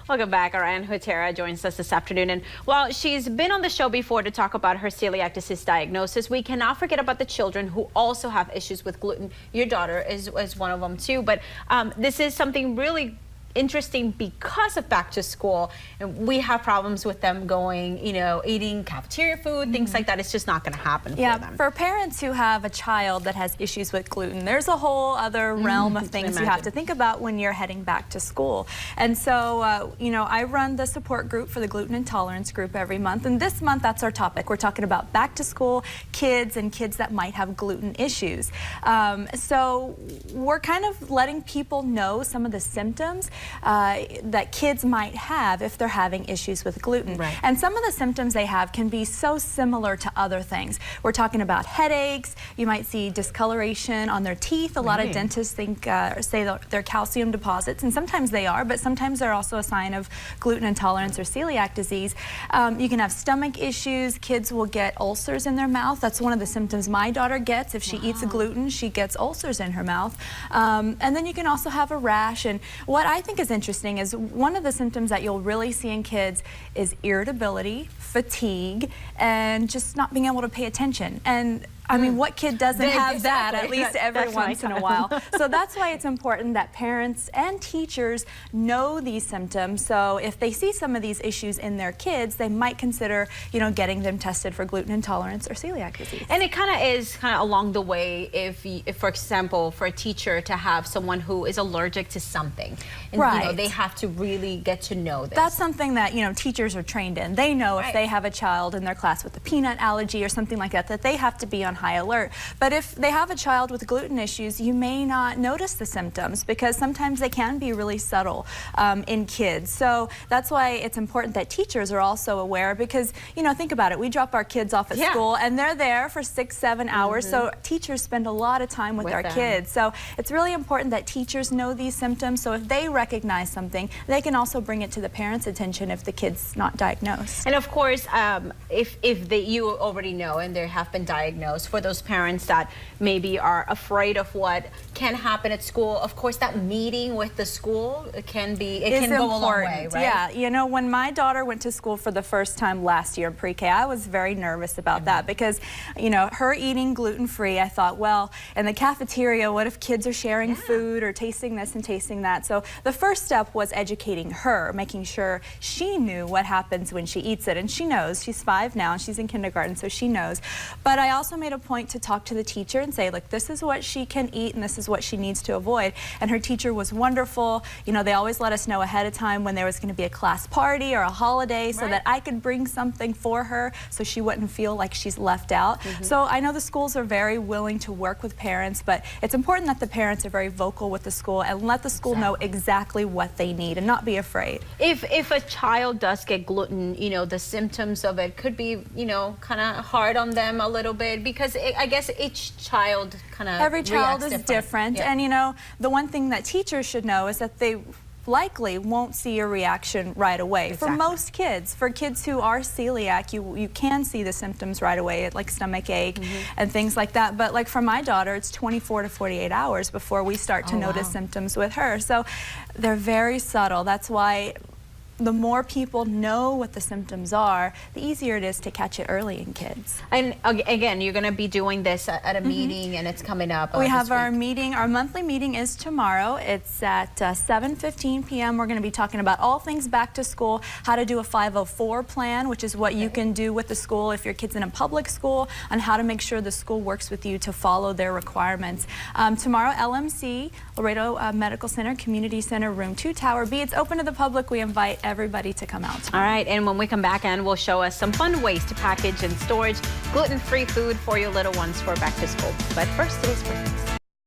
Welcome back. Our Aunt Hutyra joins us this afternoon. And while she's been on the show before to talk about her celiac disease diagnosis, we cannot forget about the children who also have issues with gluten. Your daughter is one of them too. But this is something really interesting because of back to school, and we have problems with them going, eating cafeteria food, things like that. It's just not going to happen for them. For parents who have a child that has issues with gluten, there's a whole other realm of things you have to think about when you're heading back to school. And so, I run the support group for the Gluten Intolerance group every month, and this month that's our topic. We're talking about back to school kids and kids that might have gluten issues. So we're kind of letting people know some of the symptoms that kids might have if they're having issues with gluten. Right. And some of the symptoms they have can be so similar to other things. We're talking about headaches. You might see discoloration on their teeth. A lot of dentists say that they're calcium deposits, and sometimes they are, but sometimes they're also a sign of gluten intolerance or celiac disease. You can have stomach issues. Kids will get ulcers in their mouth. That's one of the symptoms my daughter gets. If she eats gluten, she gets ulcers in her mouth. And then you can also have a rash. And what I think is interesting is one of the symptoms that you'll really see in kids is irritability, fatigue, and just not being able to pay attention. And I mean, what kid doesn't have that at least every once in a while? So that's why it's important that parents and teachers know these symptoms. So if they see some of these issues in their kids, they might consider, getting them tested for gluten intolerance or celiac disease. And it kind of is along the way if, for example, for a teacher to have someone who is allergic to something, and they have to really get to know this. That's something that teachers are trained in. They know if they have a child in their class with a peanut allergy or something like that, that they have to be on high alert. But if they have a child with gluten issues, you may not notice the symptoms because sometimes they can be really subtle in kids. So that's why it's important that teachers are also aware because, think about it. We drop our kids off at school and they're there for 6-7 hours. So teachers spend a lot of time with our kids. So it's really important that teachers know these symptoms. So if they recognize something, they can also bring it to the parents' attention if the kid's not diagnosed. And of course, if you already know and they have been diagnosed, for those parents that maybe are afraid of what can happen at school, of course that meeting with the school can go a long way, right? Yeah, when my daughter went to school for the first time last year in pre-K, I was very nervous about that because, her eating gluten-free, I thought, well, in the cafeteria, what if kids are sharing food or tasting this and tasting that? So the first step was educating her, making sure she knew what happens when she eats it, and she knows. She's 5 now, and she's in kindergarten, so she knows. But I also made a point to talk to the teacher and say, look, this is what she can eat and this is what she needs to avoid. And her teacher was wonderful. They always let us know ahead of time when there was going to be a class party or a holiday so that I could bring something for her so she wouldn't feel like she's left out. So I know the schools are very willing to work with parents, but it's important that the parents are very vocal with the school and let the school know exactly what they need and not be afraid. If a child does get gluten, the symptoms of it could be, kind of hard on them a little bit because I guess each child every child is different. And the one thing that teachers should know is that they likely won't see a reaction right away. For most kids, for kids who are celiac, you can see the symptoms right away, like stomach ache and things like that. But like for my daughter, it's 24 to 48 hours before we start to notice symptoms with her. So they're very subtle. That's why the more people know what the symptoms are, the easier it is to catch it early in kids. And again, you're going to be doing this at a meeting, and it's coming up. We have our meeting. Our monthly meeting is tomorrow. It's at 7:15 p.m. We're going to be talking about all things back to school, how to do a 504 plan, which is what you can do with the school if your kid's in a public school, and how to make sure the school works with you to follow their requirements. Tomorrow, LMC, Laredo Medical Center, Community Center, Room 2, Tower B. It's open to the public. We invite everybody to come out tomorrow. All right, and when we come back, Ann will show us some fun ways to package and storage gluten-free food for your little ones for back to school. But first, today's breakfast.